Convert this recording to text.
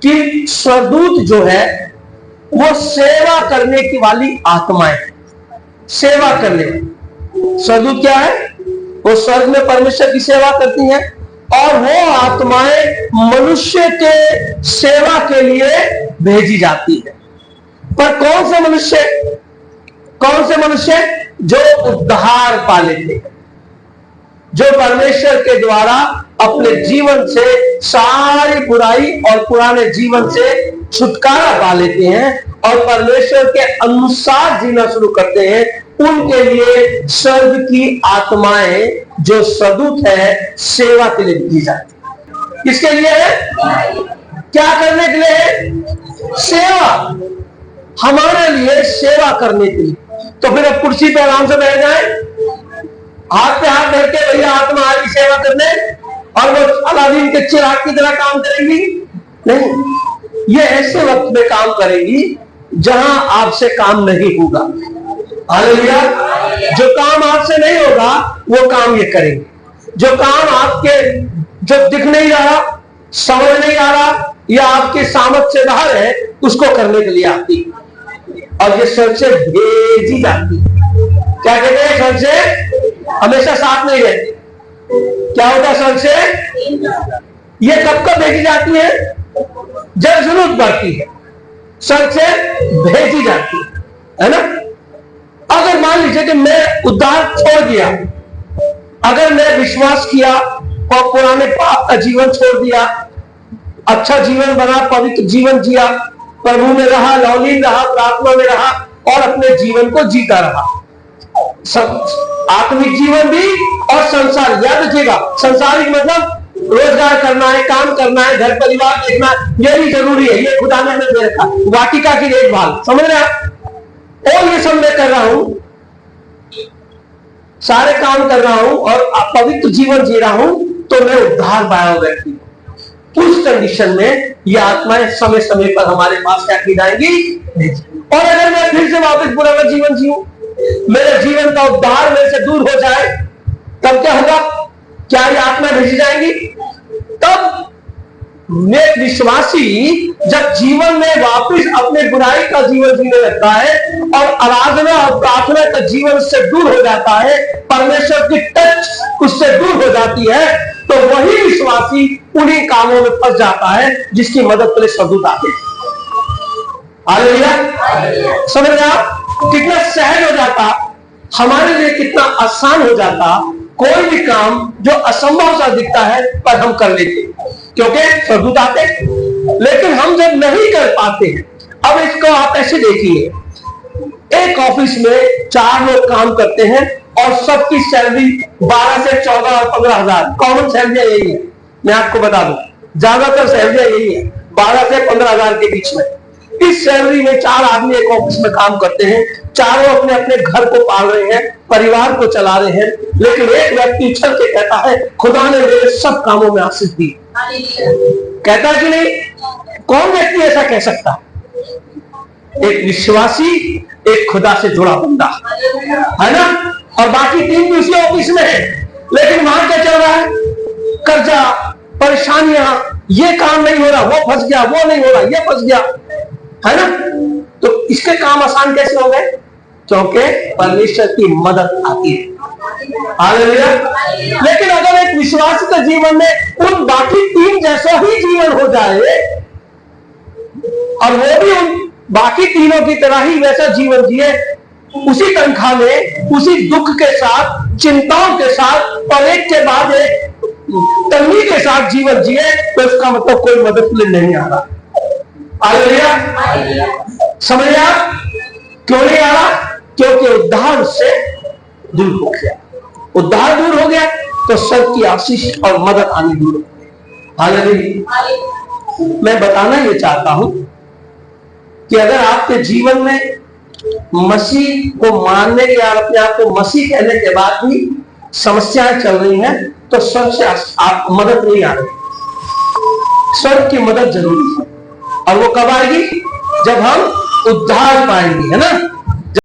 कि स्वदूत जो है वो सेवा करने की वाली आत्माएं, सेवा करने वाली। स्वदूत क्या है? वो स्वर्ग में परमेश्वर की सेवा करती हैं और वो आत्माएं मनुष्य के सेवा के लिए भेजी जाती है। पर कौन से मनुष्य? कौन से मनुष्य? जो उद्धार पा लेते हैं, जो परमेश्वर के द्वारा अपने जीवन से सारी बुराई और पुराने जीवन से छुटकारा पा लेते हैं और परमेश्वर के अनुसार जीना शुरू करते हैं। उनके लिए स्वर्ग की आत्माएं जो सदूत है सेवा के लिए दी जाती है। किसके लिए है? क्या करने के लिए है? सेवा, हमारे लिए सेवा करने के लिए। तो फिर अब कुर्सी पे आराम से बैठ जाए, हाथ पे हाथ धर के भैया आत्मा आ रही सेवा करने, और वो अलादीन के चिराग की तरह काम करेंगी? नहीं, ये ऐसे वक्त में काम करेंगी जहां आपसे काम नहीं होगा। हालेलुया। जो काम आपसे नहीं होगा वो काम ये करेंगे। जो काम आपके जो दिख नहीं रहा, समझ नहीं आ रहा या आपके सामर्थ्य से बाहर है, उसको करने के लिए आती और ये स्वर्ग से भेजी जाती। क्या कहते हैं? स्वर्ग से हमेशा साथ नहीं रहती। क्या होता है स्वर्ग से? ये कब कब भेजी जाती है? जब जरूरत पड़ती है, स्वर्ग से भेजी जाती है ना। अगर मान लीजिए कि मैं उद्धार छोड़ दिया, अगर मैं विश्वास किया और पुराने पाप का जीवन छोड़ दिया, अच्छा जीवन बना, पवित्र जीवन जिया, प्रभु में रहा, लौलीन रहा, प्रार्थना में रहा और अपने जीवन को जीता रहा, आत्मिक जीवन भी और संसार। याद रखिएगा, संसारिक मतलब रोजगार करना है, काम करना है, घर परिवार देखना है, ये भी जरूरी है, ये खुदा ने हमें दे रखा। वाटिका की देखभाल, समझ रहे आप? और ये सब मैं कर रहा हूं, सारे काम कर रहा हूं और पवित्र जीवन जी रहा हूं, तो मैं उद्धार पाया व्यक्ति। उस कंडीशन में ये आत्माएं समय समय पर हमारे पास क्या की जाएंगी? और अगर मैं फिर से वापस पुराना जीवन जीऊं, मेरे जीवन का उद्धार मेरे से दूर हो जाए, तब क्या होगा? क्या ये आत्मा भेजी जाएंगी? तब नेक विश्वासी जब जीवन में वापस अपने बुराई का जीवन जीने लगता है और आराधना और प्रार्थना का जीवन उससे दूर हो जाता है, परमेश्वर की टच उससे दूर हो जाती है, तो वही विश्वासी उन्हीं कामों में फंस जाता है जिसकी मदद के लिए सदूत आते हैं। हालेलुया। समझ रहे आप? कितना सहज हो जाता, हमारे लिए कितना आसान हो जाता। कोई भी काम जो असंभव सा दिखता है पर हम कर लेते क्योंकि सदूत आते। लेकिन हम जब नहीं कर पाते, अब इसको आप ऐसे देखिए, एक ऑफिस में 4 लोग काम करते हैं और सबकी सैलरी 12 से 14 और 15 हजार, कॉमन सैलरी यही है। मैं आपको बता दूं, ज्यादातर सैलरी यही है, 12 से 15 हजार के बीच में। इस सैलरी में 4 आदमी एक ऑफिस में काम करते हैं, चारों अपने अपने घर को पाल रहे हैं, परिवार को चला रहे हैं, लेकिन एक व्यक्ति उछल के कहता है, खुदा ने मेरे सब कामों में आशीष दी। कहता कि नहीं? कौन व्यक्ति ऐसा कह सकता है? एक विश्वासी, एक खुदा से जुड़ा बंदा, है ना। और बाकी 3 भी उसी ऑफिस में है, लेकिन वहां क्या चल रहा है? कर्जा, परेशानियां, ये काम नहीं हो रहा, वो फंस गया, वो नहीं हो रहा, ये फंस गया, है ना। तो इसके काम आसान कैसे हो गए? क्योंकि परमेश्वर की मदद आती है। हालेलुया। लेकिन अगर एक विश्वासी के जीवन में उन बाकी 3 जैसा ही जीवन हो जाए और वो भी उन बाकी तीनों की तरह ही वैसा जीवन जिए, उसी तनख्वाह में, उसी दुख के साथ, चिंताओं के साथ और एक के बाद एक तंगी के साथ जीवन जिए, तो इसका मतलब कोई मदद के लिए नहीं आ रहा। हालेलुया। समझ आप? क्यों नहीं आ रहा? क्योंकि उद्धार उससे दूर हो गया। उद्धार दूर हो गया तो स्वर्ग की आशीष और मदद आनी दूर हो गई। हालेलुया। मैं बताना ये चाहता हूं कि अगर आपके जीवन में मसीह को मानने या अपने आप को मसीह कहने के बाद भी समस्याएं चल रही हैं, तो स्वर्ग से आप मदद नहीं आ रही। स्वर्ग की मदद जरूरी है, और वो कब आएगी? जब हम उद्धार पाएंगे, है ना।